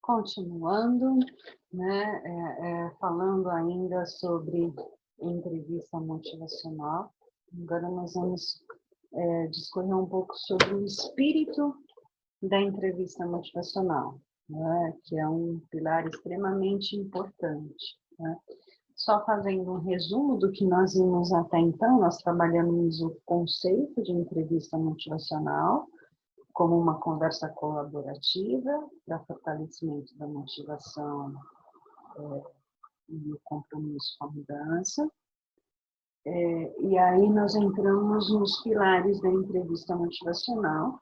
Continuando, né, falando ainda sobre entrevista motivacional, agora nós vamos discorrer um pouco sobre o espírito da entrevista motivacional, né, que é um pilar extremamente importante, né. Só fazendo um resumo do que nós vimos até então, nós trabalhamos o conceito de entrevista motivacional, como uma conversa colaborativa para fortalecimento da motivação e o compromisso com a mudança. E aí nós entramos nos pilares da entrevista motivacional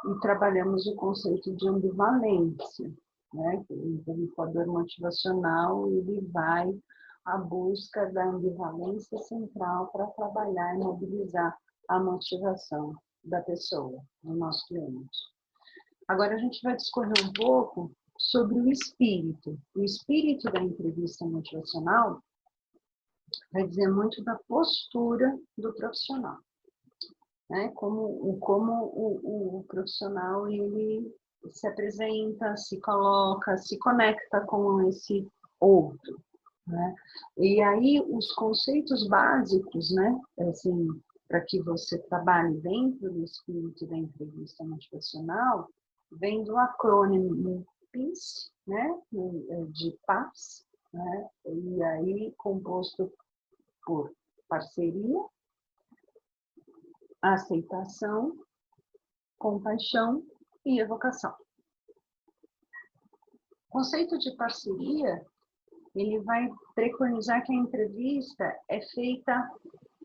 e trabalhamos o conceito de ambivalência, né? O entrevistador motivacional, ele vai à busca da ambivalência central para trabalhar e mobilizar a motivação da pessoa, do nosso cliente. Agora a gente vai discorrer um pouco sobre o espírito. O espírito da entrevista motivacional vai dizer muito da postura do profissional, né? Como o profissional ele se apresenta, se coloca, se conecta com esse outro, né? E aí os conceitos básicos, né? Assim, para que você trabalhe dentro do espírito da entrevista motivacional, vem do acrônimo PIS, né? De paz, né? E aí composto por parceria, aceitação, compaixão e evocação. O conceito de parceria, ele vai preconizar que a entrevista é feita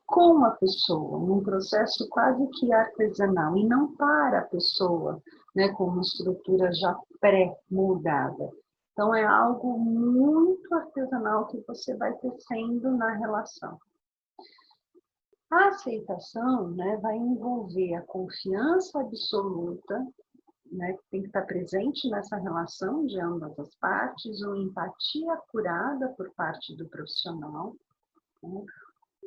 com a pessoa, num processo quase que artesanal, e não para a pessoa, né, com uma estrutura já pré-moldada. Então, é algo muito artesanal que você vai tecendo na relação. A aceitação, né, vai envolver a confiança absoluta, né, que tem que estar presente nessa relação de ambas as partes, uma empatia curada por parte do profissional, né?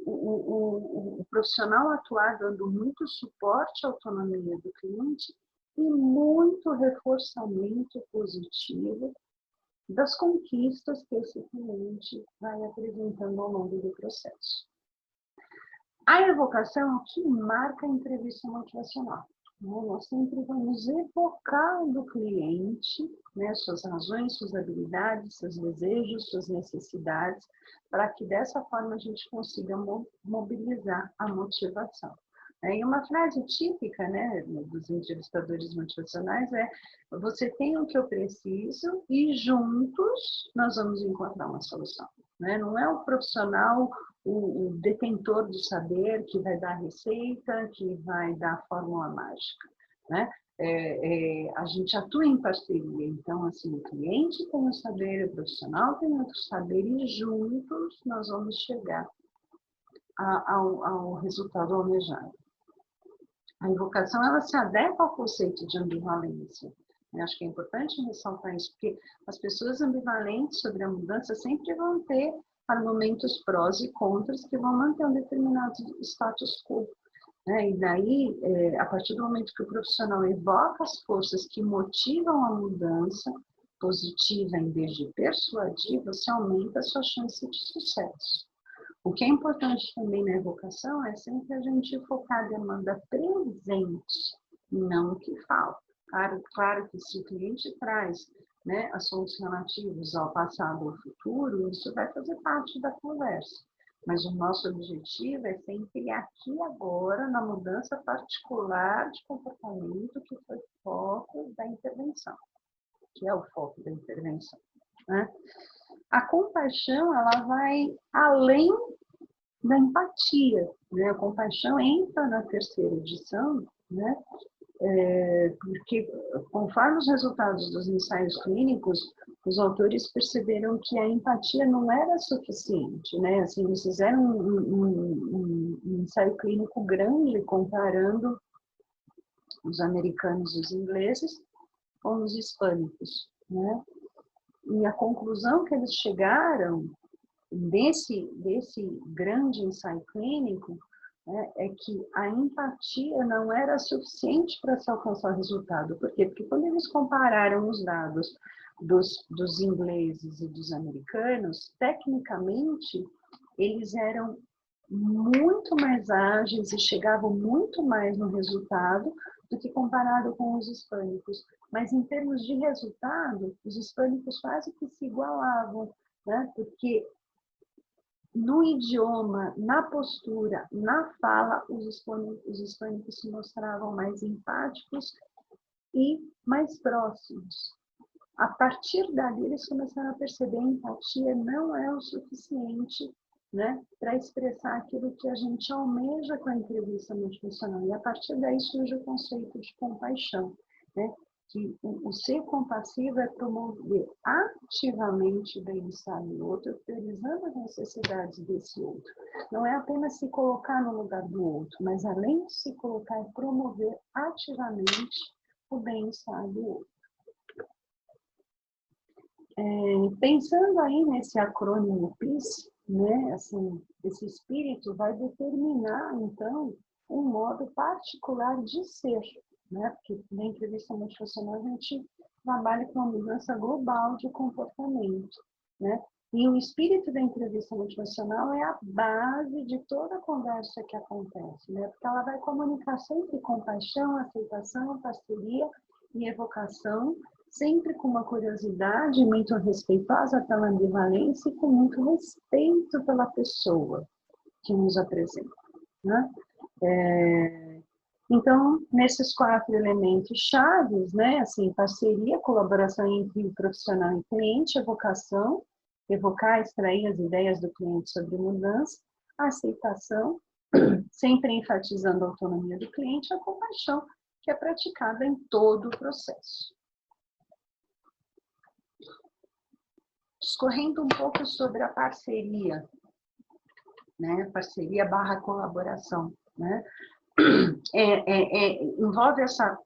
O profissional atuar dando muito suporte à autonomia do cliente e muito reforçamento positivo das conquistas que esse cliente vai apresentando ao longo do processo. A evocação é o que marca a entrevista motivacional. Nós sempre vamos evocar do cliente, né, suas razões, suas habilidades, seus desejos, suas necessidades, para que dessa forma a gente consiga mobilizar a motivação. E uma frase típica, né, dos entrevistadores motivacionais é: você tem o que eu preciso e juntos nós vamos encontrar uma solução. Né? Não é o profissional, o detentor do saber que vai dar a receita, que vai dar a fórmula mágica. Né? A gente atua em parceria, então, assim, o cliente tem o saber, o profissional tem outro saber, e juntos nós vamos chegar ao resultado almejado. A invocação, ela se adequa ao conceito de ambivalência. Eu acho que é importante ressaltar isso, porque as pessoas ambivalentes sobre a mudança sempre vão ter argumentos prós e contras que vão manter um determinado status quo. Né? E daí, a partir do momento que o profissional evoca as forças que motivam a mudança positiva em vez de persuadir, você aumenta a sua chance de sucesso. O que é importante também na evocação é sempre a gente focar a demanda presente, não o que falta. Claro que se o cliente traz, né, assuntos relativos ao passado ou ao futuro, isso vai fazer parte da conversa. Mas o nosso objetivo é sempre aqui e agora, na mudança particular de comportamento que foi foco da intervenção, que é o foco da intervenção. Né? A compaixão, ela vai além da empatia, né? A compaixão entra na terceira edição, né? Porque conforme os resultados dos ensaios clínicos, os autores perceberam que a empatia não era suficiente, né? Assim, eles fizeram um ensaio clínico grande comparando os americanos e os ingleses com os hispânicos, né? E a conclusão que eles chegaram desse grande ensaio clínico, né, é que a empatia não era suficiente para se alcançar o resultado. Por quê? Porque quando eles compararam os dados dos ingleses e dos americanos, tecnicamente, eles eram muito mais ágeis e chegavam muito mais no resultado do que comparado com os hispânicos. Mas, em termos de resultado, os hispânicos quase que se igualavam, né? Porque no idioma, na postura, na fala, os hispânicos se mostravam mais empáticos e mais próximos. A partir dali, eles começaram a perceber que a empatia não é o suficiente, né, para expressar aquilo que a gente almeja com a entrevista multifuncional. E a partir daí surge o conceito de compaixão, né, que o ser compassivo é promover ativamente o bem-estar do outro, priorizando as necessidades desse outro. Não é apenas se colocar no lugar do outro, mas além de se colocar, é promover ativamente o bem-estar do outro. Pensando aí nesse acrônimo PIS, né, assim, esse espírito vai determinar, então, um modo particular de ser, né, porque na entrevista multifuncional a gente trabalha com uma mudança global de comportamento, né, e o espírito da entrevista multifuncional é a base de toda a conversa que acontece, né, porque ela vai comunicar sempre compaixão, aceitação, parceria e evocação, sempre com uma curiosidade muito respeitosa pela ambivalência e com muito respeito pela pessoa que nos apresenta, né? Então, nesses 4 elementos chaves, né, assim, parceria, colaboração entre o profissional e cliente, evocação, evocar, extrair as ideias do cliente sobre mudança, a aceitação, sempre enfatizando a autonomia do cliente, a compaixão, que é praticada em todo o processo. Discorrendo um pouco sobre a parceria, né? Parceria / colaboração, né? Envolve essa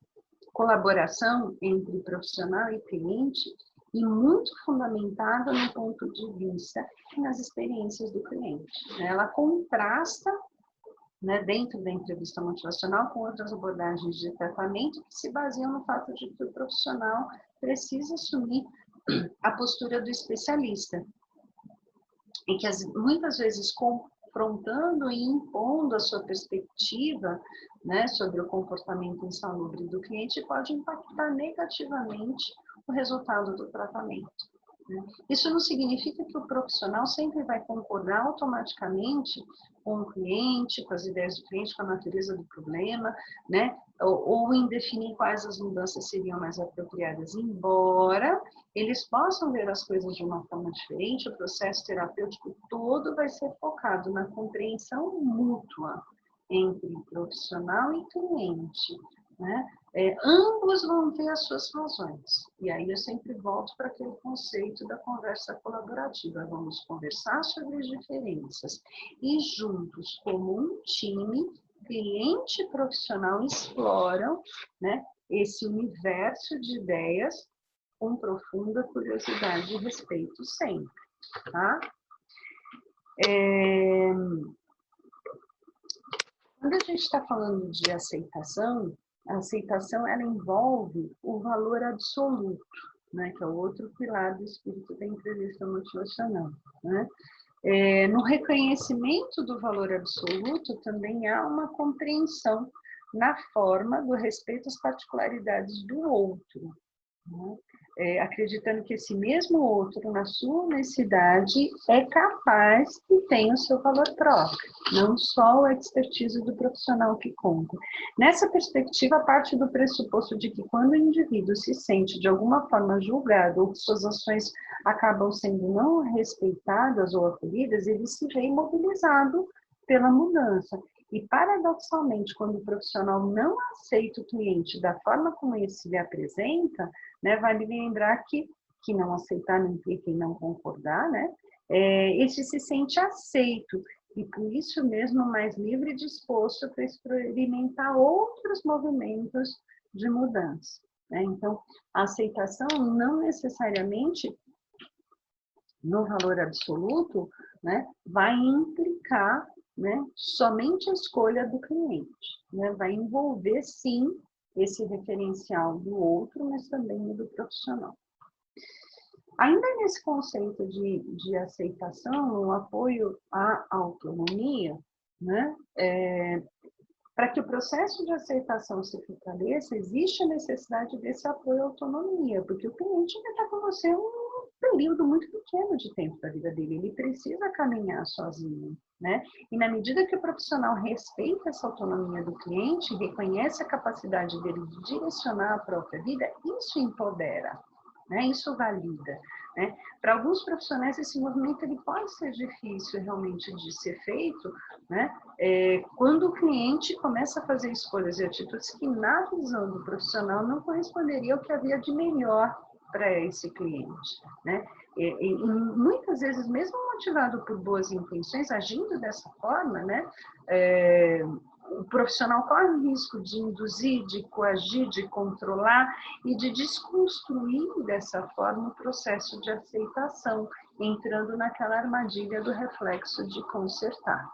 colaboração entre profissional e cliente e muito fundamentada no ponto de vista e nas experiências do cliente. Ela contrasta, né, dentro da entrevista motivacional com outras abordagens de tratamento que se baseiam no fato de que o profissional precisa assumir a postura do especialista, e que muitas vezes confrontando e impondo a sua perspectiva, né, sobre o comportamento insalubre do cliente pode impactar negativamente o resultado do tratamento. Né? Isso não significa que o profissional sempre vai concordar automaticamente com o cliente, com as ideias do cliente, com a natureza do problema, né? Ou em definir quais as mudanças seriam mais apropriadas, embora eles possam ver as coisas de uma forma diferente, o processo terapêutico todo vai ser focado na compreensão mútua entre profissional e cliente, né? Ambos vão ter as suas razões. E aí eu sempre volto para aquele conceito da conversa colaborativa. Vamos conversar sobre as diferenças e juntos, como um time, cliente e profissional exploram, né, esse universo de ideias com profunda curiosidade e respeito sempre, tá? Quando a gente está falando de aceitação, a aceitação ela envolve o valor absoluto, né, que é o outro pilar do espírito da entrevista motivacional, né? No reconhecimento do valor absoluto também há uma compreensão na forma do respeito às particularidades do outro, né? Acreditando que esse mesmo outro, na sua honestidade, é capaz e tem o seu valor próprio, não só o expertise do profissional que conta. Nessa perspectiva, parte do pressuposto de que quando o indivíduo se sente de alguma forma julgado ou que suas ações acabam sendo não respeitadas ou acolhidas, ele se vê imobilizado pela mudança. E, paradoxalmente, quando o profissional não aceita o cliente da forma como ele se lhe apresenta, né, vale lembrar que não aceitar não implica em não concordar, né? Este se sente aceito e, por isso mesmo, mais livre e disposto para experimentar outros movimentos de mudança, né? Então, a aceitação não necessariamente no valor absoluto, né, vai implicar, né, somente a escolha do cliente, né, vai envolver sim esse referencial do outro, mas também o do profissional. Ainda nesse conceito de aceitação, o apoio à autonomia, né? Para que o processo de aceitação se fortaleça, existe a necessidade desse apoio à autonomia, porque o cliente ainda está com você um período muito pequeno de tempo da vida dele, ele precisa caminhar sozinho, né? E na medida que o profissional respeita essa autonomia do cliente, reconhece a capacidade dele de direcionar a própria vida, isso empodera, né? Isso valida, né? Para alguns profissionais, esse movimento ele pode ser difícil realmente de ser feito, né? Quando o cliente começa a fazer escolhas e atitudes que, na visão do profissional, não corresponderia ao que havia de melhor para esse cliente, né? E muitas vezes, mesmo motivado por boas intenções, agindo dessa forma, né? O profissional corre o risco de induzir, de coagir, de controlar e de desconstruir dessa forma o processo de aceitação, entrando naquela armadilha do reflexo de consertar.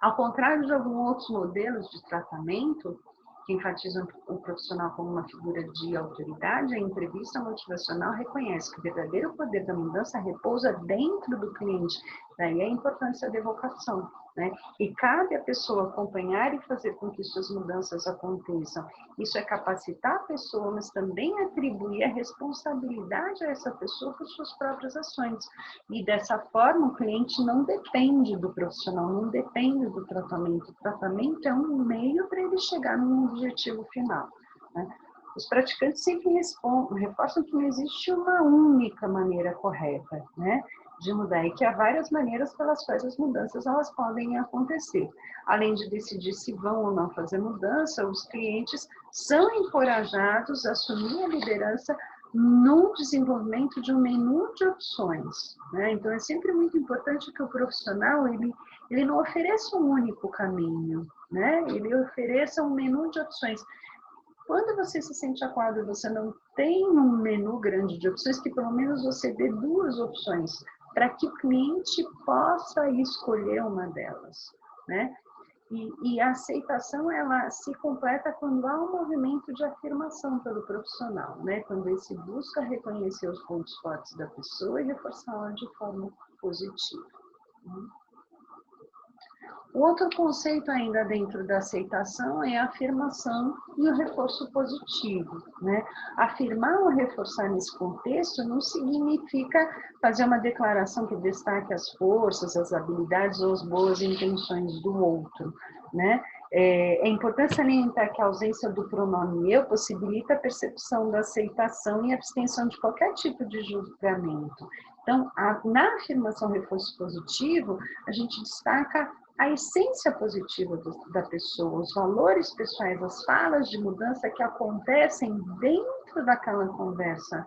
Ao contrário de alguns outros modelos de tratamento, que enfatizam o profissional como uma figura de autoridade, a entrevista motivacional reconhece que o verdadeiro poder da mudança repousa dentro do cliente. Daí a importância da evocação, né? E cabe à pessoa acompanhar e fazer com que suas mudanças aconteçam. Isso é capacitar a pessoa, mas também atribuir a responsabilidade a essa pessoa por suas próprias ações. E dessa forma, o cliente não depende do profissional, não depende do tratamento. O tratamento é um meio para ele chegar num objetivo final, né? Os praticantes sempre reforçam que não existe uma única maneira correta, né, de mudar, e que há várias maneiras pelas quais as mudanças elas podem acontecer. Além de decidir se vão ou não fazer mudança, os clientes são encorajados a assumir a liderança no desenvolvimento de um menu de opções, né? Então, é sempre muito importante que o profissional ele não ofereça um único caminho, né? Ele ofereça um menu de opções. Quando você se sente acuado, você não tem um menu grande de opções, que pelo menos você dê duas opções, para que o cliente possa escolher uma delas, né? E a aceitação, ela se completa quando há um movimento de afirmação pelo profissional, né? Quando ele se busca reconhecer os pontos fortes da pessoa e reforçá-la de forma positiva, né? O outro conceito ainda dentro da aceitação é a afirmação e o reforço positivo, né? Afirmar ou reforçar nesse contexto não significa fazer uma declaração que destaque as forças, as habilidades ou as boas intenções do outro, né? É importante salientar que a ausência do pronome eu possibilita a percepção da aceitação e abstenção de qualquer tipo de julgamento. Então, na afirmação reforço positivo, a gente destaca a essência positiva da pessoa, os valores pessoais, as falas de mudança que acontecem dentro daquela conversa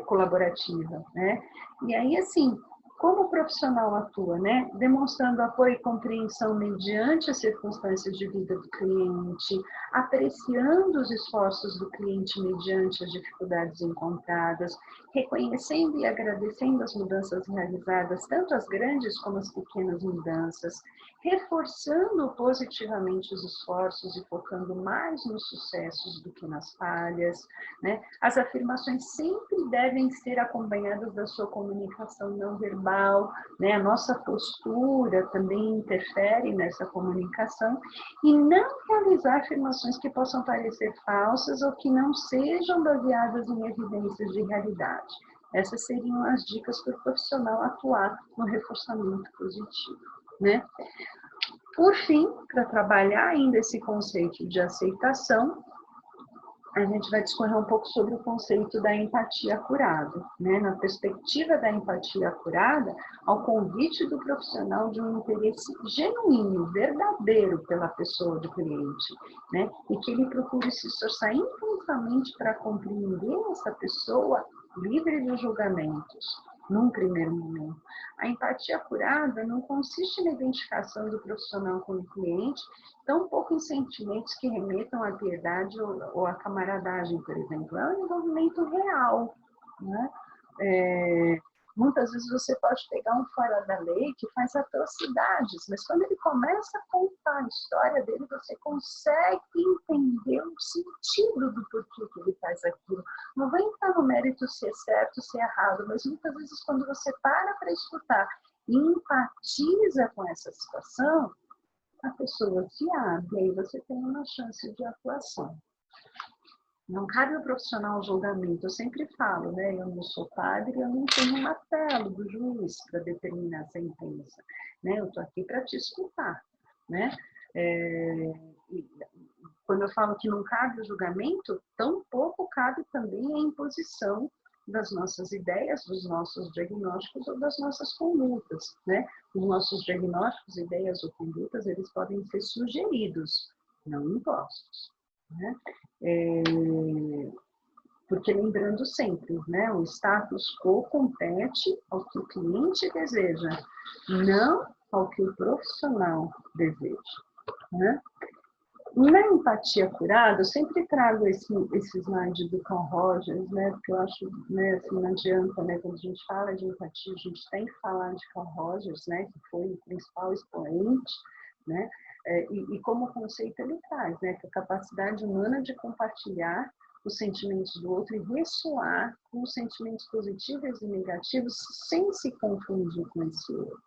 colaborativa, né? E aí, assim, como o profissional atua, né? Demonstrando apoio e compreensão mediante as circunstâncias de vida do cliente, apreciando os esforços do cliente mediante as dificuldades encontradas, reconhecendo e agradecendo as mudanças realizadas, tanto as grandes como as pequenas mudanças, reforçando positivamente os esforços e focando mais nos sucessos do que nas falhas, né? As afirmações sempre devem ser acompanhadas da sua comunicação não verbal, né? A nossa postura também interfere nessa comunicação, e não realizar afirmações que possam parecer falsas ou que não sejam baseadas em evidências de realidade. Essas seriam as dicas para o profissional atuar no reforçamento positivo, né? Por fim, para trabalhar ainda esse conceito de aceitação, a gente vai discorrer um pouco sobre o conceito da empatia curada, né? Na perspectiva da empatia curada, ao convite do profissional de um interesse genuíno, verdadeiro pela pessoa do cliente, né? E que ele procure se esforçar intensamente para compreender essa pessoa livre de julgamentos, num primeiro momento. A empatia curada não consiste na identificação do profissional com o cliente, tampouco em sentimentos que remetam à piedade ou à camaradagem, por exemplo. É um envolvimento real, né? Muitas vezes você pode pegar um fora da lei que faz atrocidades, mas quando ele começa a contar a história dele, você consegue entender o sentido do porquê que ele faz aquilo. Não vai entrar no mérito se é certo, se é errado, mas muitas vezes quando você para escutar e empatiza com essa situação, a pessoa se abre, aí você tem uma chance de atuação. Não cabe ao profissional julgamento. Eu sempre falo, né? Eu não sou padre, eu não tenho martelo do juiz para determinar a sentença. Né? Eu estou aqui para te escutar. Né? Quando eu falo que não cabe o julgamento, tampouco cabe também a imposição das nossas ideias, dos nossos diagnósticos ou das nossas condutas. Né? Os nossos diagnósticos, ideias ou condutas, eles podem ser sugeridos, não impostos. Né? Porque lembrando sempre, né, o status quo compete ao que o cliente deseja, não ao que o profissional deseja. Né? Na empatia curada, eu sempre trago esse slide do Carl Rogers, né, porque eu acho, né, assim, não adianta, né, quando a gente fala de empatia, a gente tem que falar de Carl Rogers, né, que foi o principal expoente, né, e como conceito ele traz, né, que a capacidade humana de compartilhar os sentimentos do outro e ressoar com os sentimentos positivos e negativos sem se confundir com esse outro,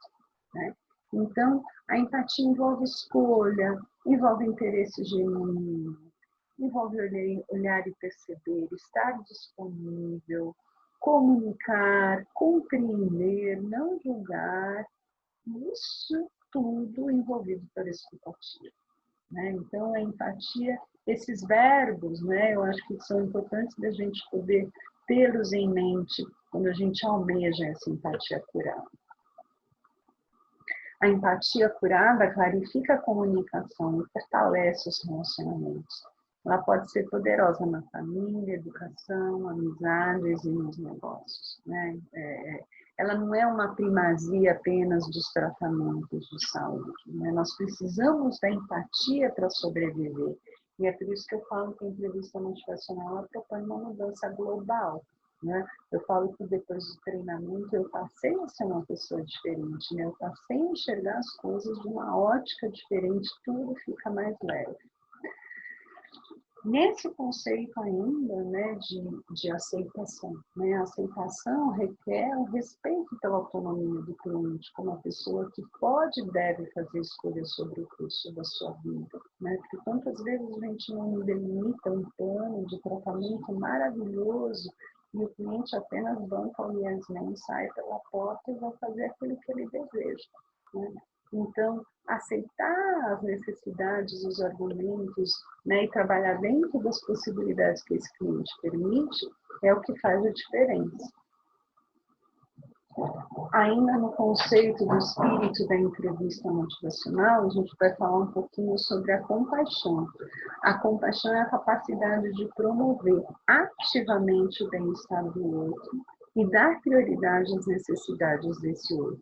né? Então, a empatia envolve escolha, envolve interesse genuíno, envolve olhar e perceber, estar disponível, comunicar, compreender, não julgar, isso tudo envolvido pela escutativa. Né? Então, a empatia, esses verbos, né, eu acho que são importantes da gente poder tê-los em mente quando a gente almeja essa empatia curada. A empatia curada clarifica a comunicação e fortalece os relacionamentos. Ela pode ser poderosa na família, educação, amizades e nos negócios. Né? Ela não é uma primazia apenas dos tratamentos de saúde. Né? Nós precisamos da empatia para sobreviver. E é por isso que eu falo que a entrevista motivacional propõe uma mudança global. Né? Eu falo que depois do treinamento eu passei a ser uma pessoa diferente, né? Eu passei a enxergar as coisas de uma ótica diferente, tudo fica mais leve. Nesse conceito ainda, né, de aceitação, né? A aceitação requer o respeito pela autonomia do cliente como uma pessoa que pode e deve fazer escolhas sobre o curso da sua vida, né? Porque quantas vezes a gente não delimita um plano de tratamento maravilhoso e o cliente apenas banca o IESMEN, sai pela porta e vai fazer aquilo que ele deseja. Né? Então, aceitar as necessidades, os argumentos, né, e trabalhar dentro das possibilidades que esse cliente permite, é o que faz a diferença. Ainda no conceito do espírito da entrevista motivacional, a gente vai falar um pouquinho sobre a compaixão. A compaixão é a capacidade de promover ativamente o bem-estar do outro e dar prioridade às necessidades desse outro.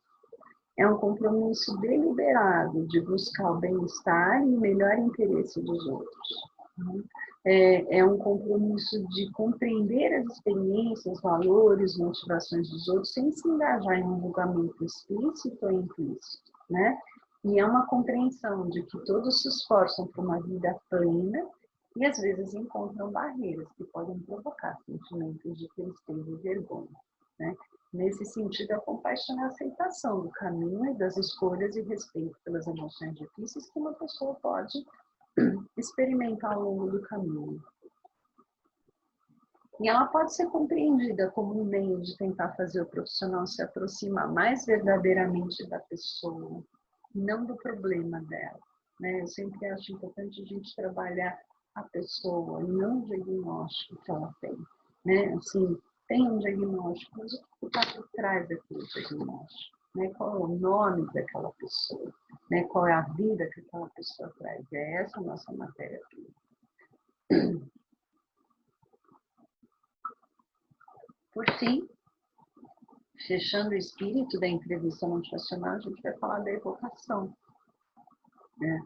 É um compromisso deliberado de buscar o bem-estar e o melhor interesse dos outros. É um compromisso de compreender as experiências, valores, motivações dos outros, sem se engajar em um julgamento explícito ou implícito, né? E é uma compreensão de que todos se esforçam por uma vida plena e às vezes encontram barreiras que podem provocar sentimentos de tristeza e vergonha, né? Nesse sentido, a compaixão é a aceitação do caminho e das escolhas e respeito pelas emoções difíceis que uma pessoa pode experimentar ao longo do caminho. E ela pode ser compreendida como um meio de tentar fazer o profissional se aproximar mais verdadeiramente da pessoa, não do problema dela. Né? Eu sempre acho importante a gente trabalhar a pessoa e não o diagnóstico que ela tem. Né? Assim, tem um diagnóstico, mas o que está por trás daquele diagnóstico? Né? Qual é o nome daquela pessoa? Né? Qual é a vida que aquela pessoa traz? É essa a nossa matéria-prima. Por fim, fechando o espírito da entrevista motivacional, a gente vai falar da evocação. Né?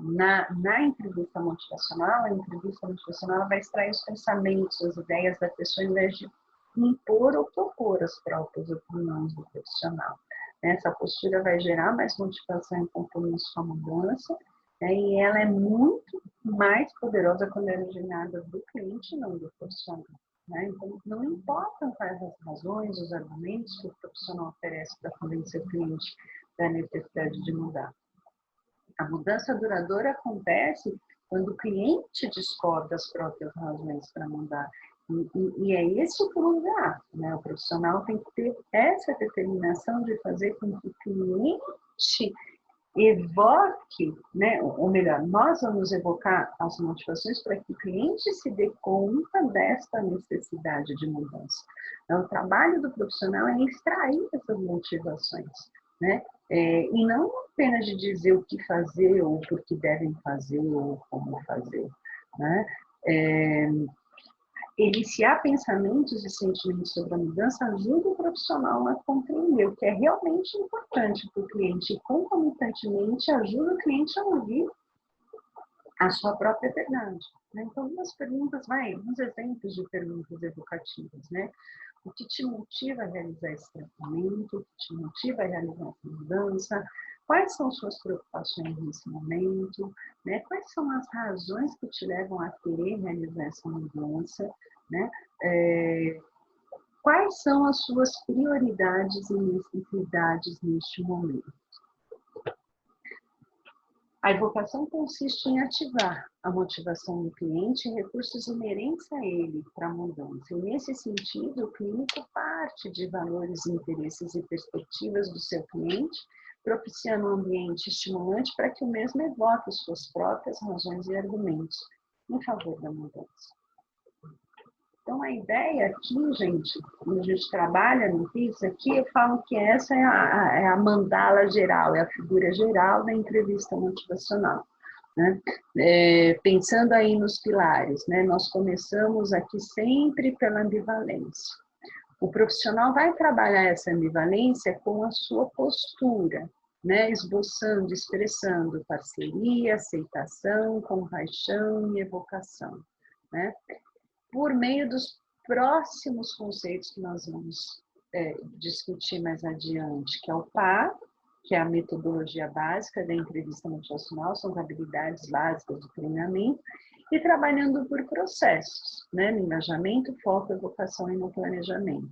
Na entrevista motivacional, a entrevista motivacional vai extrair os pensamentos, as ideias da pessoa, em vez de impor ou propor as próprias opiniões do profissional. Essa postura vai gerar mais motivação e compromisso com a mudança, né? E ela é muito mais poderosa quando é originada do cliente, não do profissional. Né? Então, não importam quais as razões, os argumentos que o profissional oferece para convencer o cliente da necessidade de mudar. A mudança duradoura acontece quando o cliente discorda das próprias razões para mudar. E é esse o pulo A, né? O profissional tem que ter essa determinação de fazer com que o cliente evoque, né? Ou melhor, nós vamos evocar as motivações para que o cliente se dê conta desta necessidade de mudança. Então, o trabalho do profissional é extrair essas motivações, né? E não apenas de dizer o que fazer, ou por que devem fazer, ou como fazer, né? Iniciar pensamentos e sentimentos sobre a mudança ajuda o profissional a compreender o que é realmente importante para o cliente e, concomitantemente, ajuda o cliente a ouvir a sua própria verdade. Né? Então, alguns exemplos de perguntas educativas, né? O que te motiva a realizar esse tratamento? O que te motiva a realizar essa mudança? Quais são suas preocupações nesse momento? Né? Quais são as razões que te levam a querer realizar essa mudança? Né? Quais são as suas prioridades e necessidades neste momento? A evocação consiste em ativar a motivação do cliente e recursos inerentes a ele para a mudança. E, nesse sentido, o clínico parte de valores, interesses e perspectivas do seu cliente, propiciando um ambiente estimulante para que o mesmo evoque suas próprias razões e argumentos em favor da mudança. Então, a ideia aqui, gente, quando a gente trabalha no PIS, aqui eu falo que essa é a mandala geral, é a figura geral da entrevista motivacional. Né? Pensando aí nos pilares, né? Nós começamos aqui sempre pela ambivalência. O profissional vai trabalhar essa ambivalência com a sua postura, né? Esboçando, expressando parceria, aceitação, compaixão e evocação. Né? Por meio dos próximos conceitos que nós vamos discutir mais adiante, que é o PA, que é a metodologia básica da entrevista motivacional, são as habilidades básicas do treinamento, e trabalhando por processos, né, no engajamento, foco, evocação e no planejamento.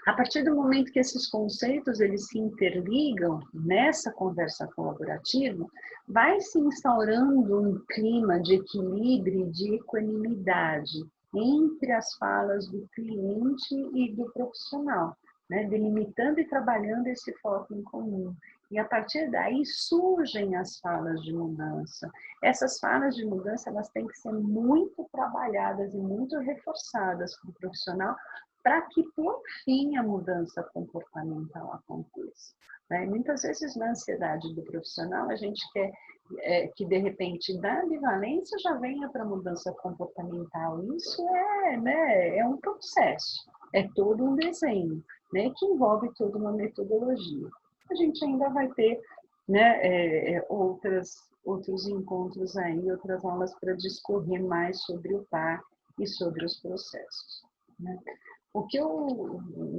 A partir do momento que esses conceitos eles se interligam nessa conversa colaborativa, vai se instaurando um clima de equilíbrio e de equanimidade entre as falas do cliente e do profissional, né? Delimitando e trabalhando esse foco em comum. E a partir daí surgem as falas de mudança. Essas falas de mudança elas têm que ser muito trabalhadas e muito reforçadas para o profissional, para que, por fim, a mudança comportamental aconteça. Né? Muitas vezes, na ansiedade do profissional, a gente quer que, de repente, da ambivalência já venha para a mudança comportamental. Isso é um processo, é todo um desenho, né, que envolve toda uma metodologia. A gente ainda vai ter, né, outros encontros aí, outras aulas para discorrer mais sobre o PA e sobre os processos. Né? O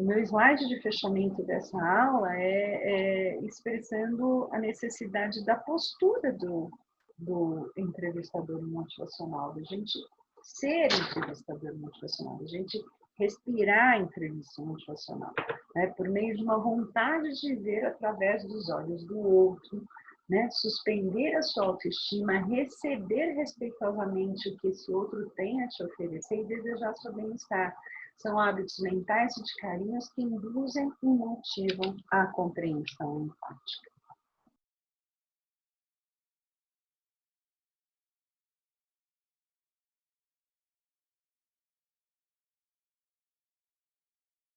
meu slide de fechamento dessa aula é expressando a necessidade da postura do entrevistador motivacional, da gente ser entrevistador motivacional, da gente respirar a entrevista motivacional, né, por meio de uma vontade de ver através dos olhos do outro, né, suspender a sua autoestima, receber respeitosamente o que esse outro tem a te oferecer e desejar seu bem-estar. São hábitos mentais e de carinhos que induzem e motivam a compreensão empática.